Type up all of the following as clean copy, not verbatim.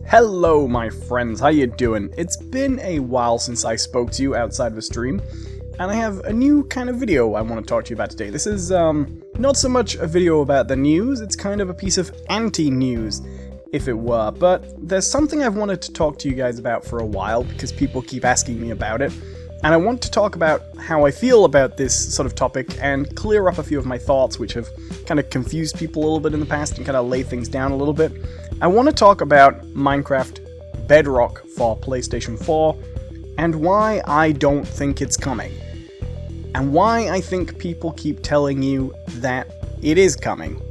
Hello my friends, how you doing? It's been a while since I spoke to you outside of a stream, and I have a new kind of video I want to talk to you about today. This is not so much a video about the news, it's kind of a piece of anti-news, if it were, but there's something I've wanted to talk to you guys about for a while because people keep asking me about it, and I want to talk about how I feel about this sort of topic and clear up a few of my thoughts which have kind of confused people a little bit in the past and kind of lay things down a little bit. I want to talk about Minecraft Bedrock for PlayStation 4 and why I don't think it's coming. And why I think people keep telling you that it is coming.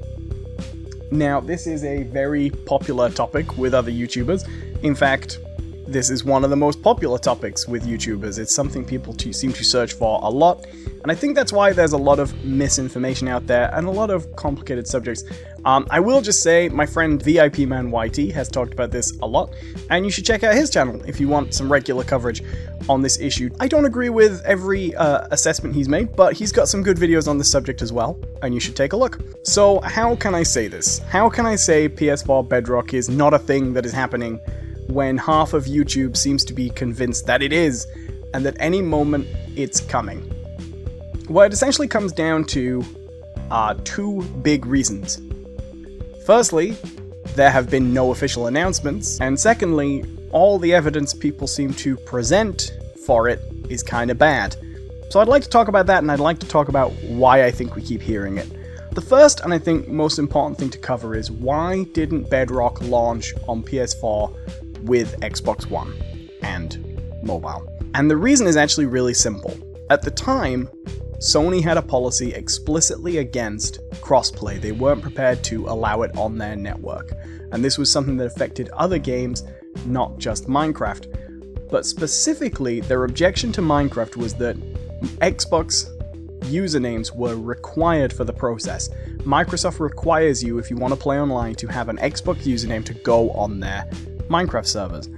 Now, this is a very popular topic with other YouTubers. In fact, this is one of the most popular topics with YouTubers. It's something people seem to search for a lot, and I think that's why there's a lot of misinformation out there and a lot of complicated subjects. I will just say, my friend VIPManYT has talked about this a lot, and you should check out his channel if you want some regular coverage on this issue. I don't agree with every assessment he's made, but he's got some good videos on this subject as well, and you should take a look. So, how can I say this? How can I say PS4 Bedrock is not a thing that is happening when half of YouTube seems to be convinced that it is, and that any moment it's coming? Well, it essentially comes down to two big reasons. Firstly, there have been no official announcements, and secondly, all the evidence people seem to present for it is kind of bad. So I'd like to talk about that, and I'd like to talk about why I think we keep hearing it. The first, and I think most important thing to cover is why didn't Bedrock launch on PS4 with Xbox One and mobile? And the reason is actually really simple. At the time, Sony had a policy explicitly against crossplay. They weren't prepared to allow it on their network. And this was something that affected other games, not just Minecraft. But specifically, their objection to Minecraft was that Xbox usernames were required for the process. Microsoft requires you, if you want to play online, to have an Xbox username to go on their Minecraft servers.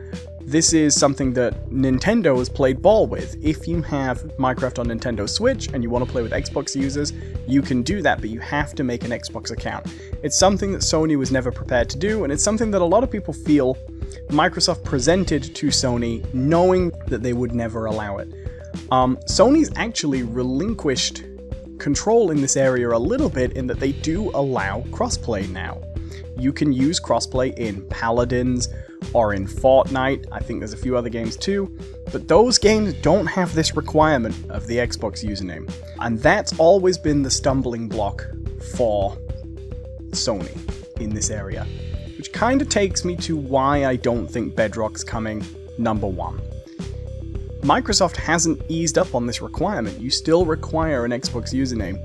This is something that Nintendo has played ball with. If you have Minecraft on Nintendo Switch and you want to play with Xbox users, you can do that, but you have to make an Xbox account. It's something that Sony was never prepared to do, and it's something that a lot of people feel Microsoft presented to Sony knowing that they would never allow it. Sony's actually relinquished control in this area a little bit in that they do allow crossplay now. You can use crossplay in Paladins or in Fortnite. I think there's a few other games too, but those games don't have this requirement of the Xbox username. And that's always been the stumbling block for Sony in this area, which kind of takes me to why I don't think Bedrock's coming, number one. Microsoft hasn't eased up on this requirement. You still require an Xbox username,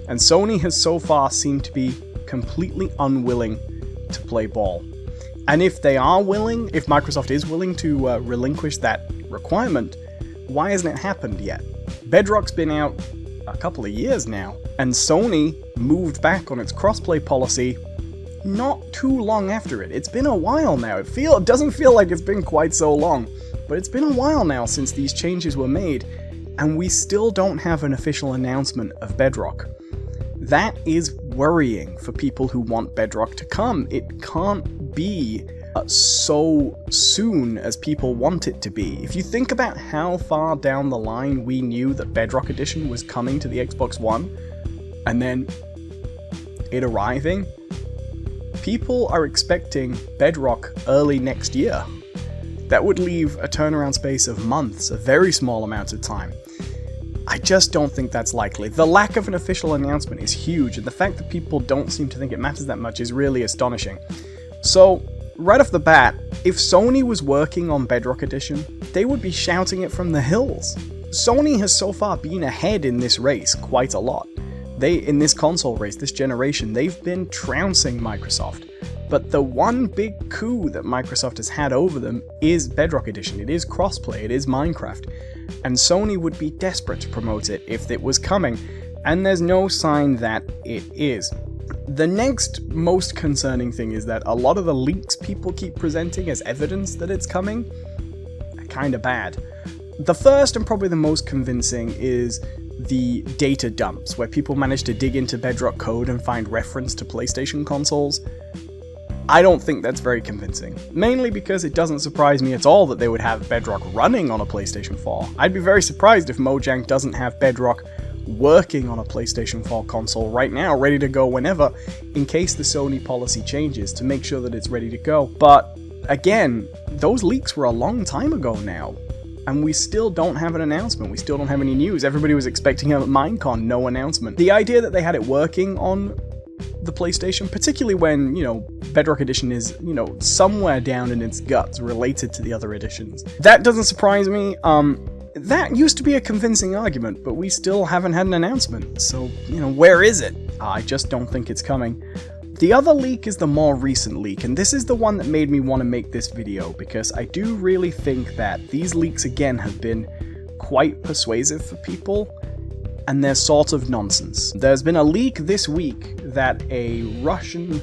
and Sony has so far seemed to be completely unwilling to play ball. And if they are willing, if Microsoft is willing to relinquish that requirement, why hasn't it happened yet? Bedrock's been out a couple of years now, and Sony moved back on its crossplay policy not too long after it. It's been a while now. It doesn't feel like it's been quite so long, but it's been a while now since these changes were made, and we still don't have an official announcement of Bedrock. That is worrying for people who want Bedrock to come. It can't be so soon as people want it to be. If you think about how far down the line we knew that Bedrock Edition was coming to the Xbox One, and then it arriving, people are expecting Bedrock early next year. That would leave a turnaround space of months, a very small amount of time. I just don't think that's likely. The lack of an official announcement is huge, and the fact that people don't seem to think it matters that much is really astonishing. So, right off the bat, if Sony was working on Bedrock Edition, they would be shouting it from the hills. Sony has so far been ahead in this race quite a lot. In this console race, this generation, they've been trouncing Microsoft. But the one big coup that Microsoft has had over them is Bedrock Edition. It is crossplay, it is Minecraft. And Sony would be desperate to promote it if it was coming, and there's no sign that it is. The next most concerning thing is that a lot of the leaks people keep presenting as evidence that it's coming are kinda bad. The first and probably the most convincing is the data dumps, where people manage to dig into Bedrock code and find reference to PlayStation consoles. I don't think that's very convincing. Mainly because it doesn't surprise me at all that they would have Bedrock running on a PlayStation 4. I'd be very surprised if Mojang doesn't have Bedrock working on a PlayStation 4 console right now, ready to go whenever, in case the Sony policy changes, to make sure that it's ready to go. But again, those leaks were a long time ago now, and we still don't have an announcement. We still don't have any news. Everybody was expecting a Minecon, no announcement. The idea that they had it working on the PlayStation, particularly when, Bedrock Edition is, somewhere down in its guts related to the other editions, that doesn't surprise me. That used to be a convincing argument, but we still haven't had an announcement. So, where is it? I just don't think it's coming. The other leak is the more recent leak, and this is the one that made me want to make this video, because I do really think that these leaks again have been quite persuasive for people, and they're sort of nonsense. There's been a leak this week that a Russian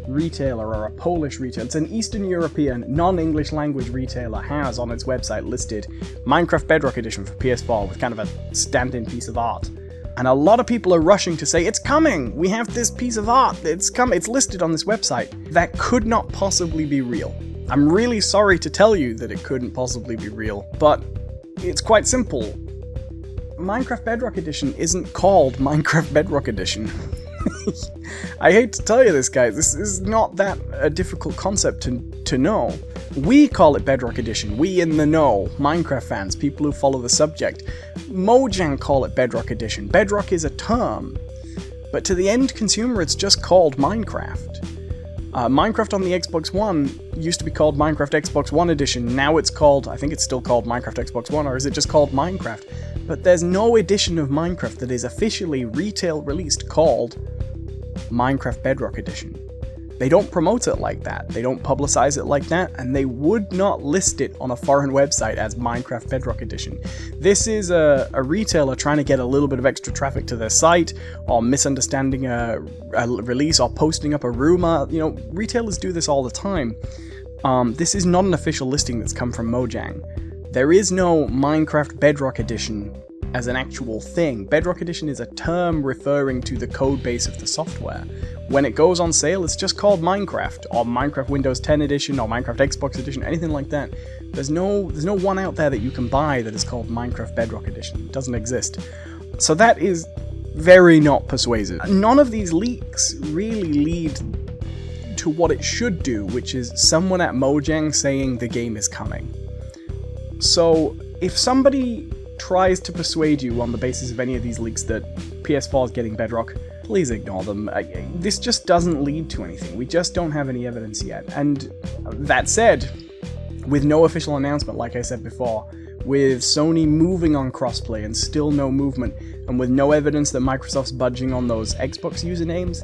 retailer or a Polish retailer, it's an Eastern European non-English language retailer, has on its website listed Minecraft Bedrock Edition for PS4 with kind of a stand-in piece of art. And a lot of people are rushing to say, it's coming! We have this piece of art, it's listed on this website. That could not possibly be real. I'm really sorry to tell you that it couldn't possibly be real, but it's quite simple. Minecraft Bedrock Edition isn't called Minecraft Bedrock Edition. I hate to tell you this, guys, this is not that a difficult concept to know. We call it Bedrock Edition, we in the know, Minecraft fans, people who follow the subject. Mojang call it Bedrock Edition. Bedrock is a term, but to the end consumer it's just called Minecraft. Minecraft on the Xbox One used to be called Minecraft Xbox One Edition, now it's called, I think it's still called Minecraft Xbox One, or is it just called Minecraft? But there's no edition of Minecraft that is officially retail released called Minecraft Bedrock Edition. They don't promote it like that, they don't publicize it like that, and they would not list it on a foreign website as Minecraft Bedrock Edition. This is a retailer trying to get a little bit of extra traffic to their site, or misunderstanding a release, or posting up a rumor. Retailers do this all the time. This is not an official listing that's come from Mojang. There is no Minecraft Bedrock Edition as an actual thing. Bedrock Edition is a term referring to the code base of the software. When it goes on sale, it's just called Minecraft, or Minecraft Windows 10 Edition, or Minecraft Xbox Edition, anything like that. There's no one out there that you can buy that is called Minecraft Bedrock Edition. It doesn't exist. So that is very not persuasive. None of these leaks really lead to what it should do, which is someone at Mojang saying the game is coming. So if somebody tries to persuade you on the basis of any of these leaks that PS4 is getting Bedrock, please ignore them. This just doesn't lead to anything. We just don't have any evidence yet. And that said, with no official announcement, like I said before, with Sony moving on crossplay and still no movement, and with no evidence that Microsoft's budging on those Xbox usernames,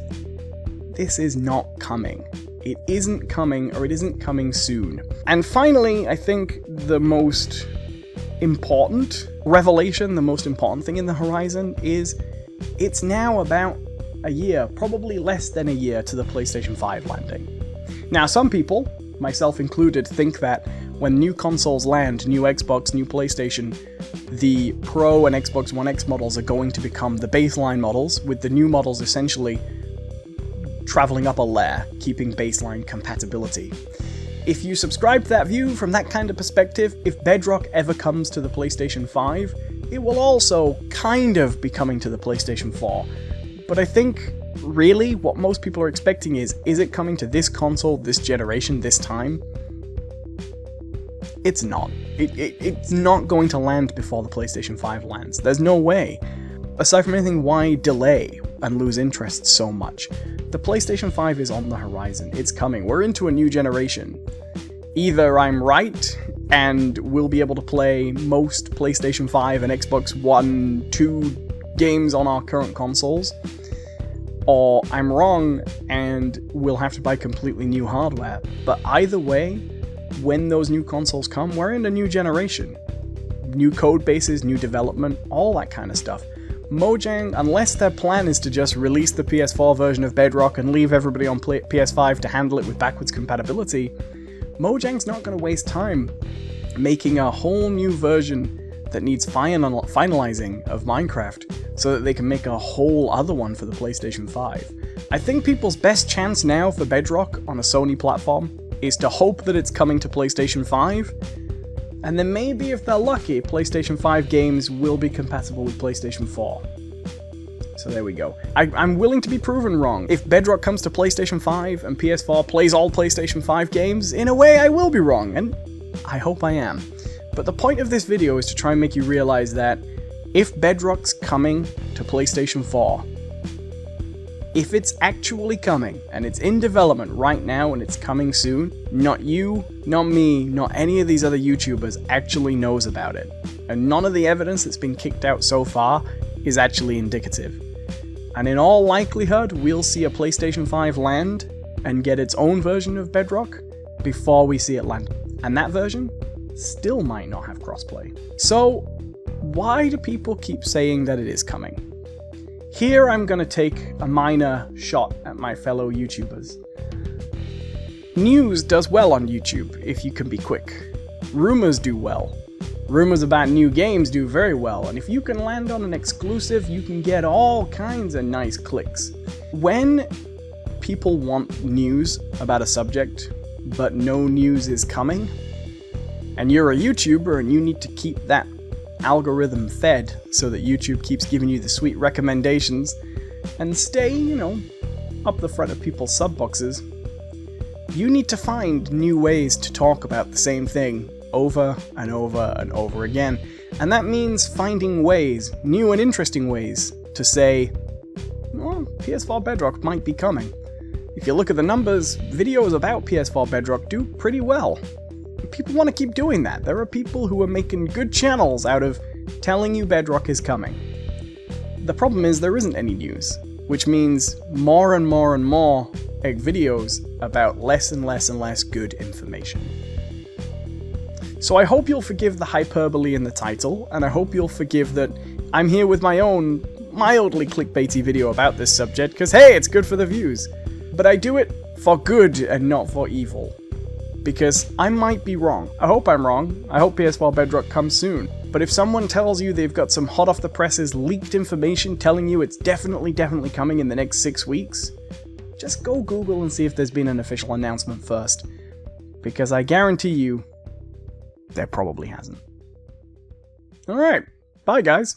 this is not coming. It isn't coming, or it isn't coming soon. And finally, I think the most important revelation, the most important thing in the horizon is it's now about a year, probably less than a year, to the PlayStation 5 landing. Now, some people, myself included, think that when new consoles land, new Xbox, new PlayStation, the Pro and Xbox One X models are going to become the baseline models, with the new models essentially traveling up a layer, keeping baseline compatibility. If you subscribe to that view from that kind of perspective, if Bedrock ever comes to the PlayStation 5, it will also kind of be coming to the PlayStation 4. But I think, really, what most people are expecting is it coming to this console, this generation, this time? It's not. It's not going to land before the PlayStation 5 lands. There's no way. Aside from anything, why delay and lose interest so much? The PlayStation 5 is on the horizon. It's coming. We're into a new generation. Either I'm right, and we'll be able to play most PlayStation 5 and Xbox One 2 games on our current consoles, or I'm wrong, and we'll have to buy completely new hardware. But either way, when those new consoles come, we're in a new generation. New code bases, new development, all that kind of stuff. Mojang, unless their plan is to just release the PS4 version of Bedrock and leave everybody on PS5 to handle it with backwards compatibility, Mojang's not going to waste time making a whole new version that needs finalizing of Minecraft so that they can make a whole other one for the PlayStation 5. I think people's best chance now for Bedrock on a Sony platform is to hope that it's coming to PlayStation 5, and then maybe if they're lucky, PlayStation 5 games will be compatible with PlayStation 4. So there we go. I'm willing to be proven wrong. If Bedrock comes to PlayStation 5 and PS4 plays all PlayStation 5 games, in a way I will be wrong, and I hope I am. But the point of this video is to try and make you realize that if Bedrock's coming to PlayStation 4, if it's actually coming, and it's in development right now and it's coming soon, not you, not me, not any of these other YouTubers actually knows about it. And none of the evidence that's been kicked out so far is actually indicative. And in all likelihood, we'll see a PlayStation 5 land and get its own version of Bedrock before we see it land. And that version still might not have crossplay. So, why do people keep saying that it is coming? Here I'm going to take a minor shot at my fellow YouTubers. News does well on YouTube if you can be quick. Rumors do well. Rumors about new games do very well, and if you can land on an exclusive, you can get all kinds of nice clicks. When people want news about a subject, but no news is coming, and you're a YouTuber and you need to keep that algorithm fed so that YouTube keeps giving you the sweet recommendations and stay, up the front of people's sub boxes, you need to find new ways to talk about the same thing over and over and over again. And that means finding ways, new and interesting ways, to say, well, PS4 Bedrock might be coming. If you look at the numbers, videos about PS4 Bedrock do pretty well. People want to keep doing that. There are people who are making good channels out of telling you Bedrock is coming. The problem is there isn't any news, which means more and more and more videos about less and less and less good information. So I hope you'll forgive the hyperbole in the title, and I hope you'll forgive that I'm here with my own mildly clickbaity video about this subject, because hey, it's good for the views. But I do it for good and not for evil. Because I might be wrong. I hope I'm wrong. I hope PS4 Bedrock comes soon. But if someone tells you they've got some hot off the presses leaked information telling you it's definitely coming in the next 6 weeks, just go Google and see if there's been an official announcement first. Because I guarantee you, there probably hasn't. Alright, bye guys.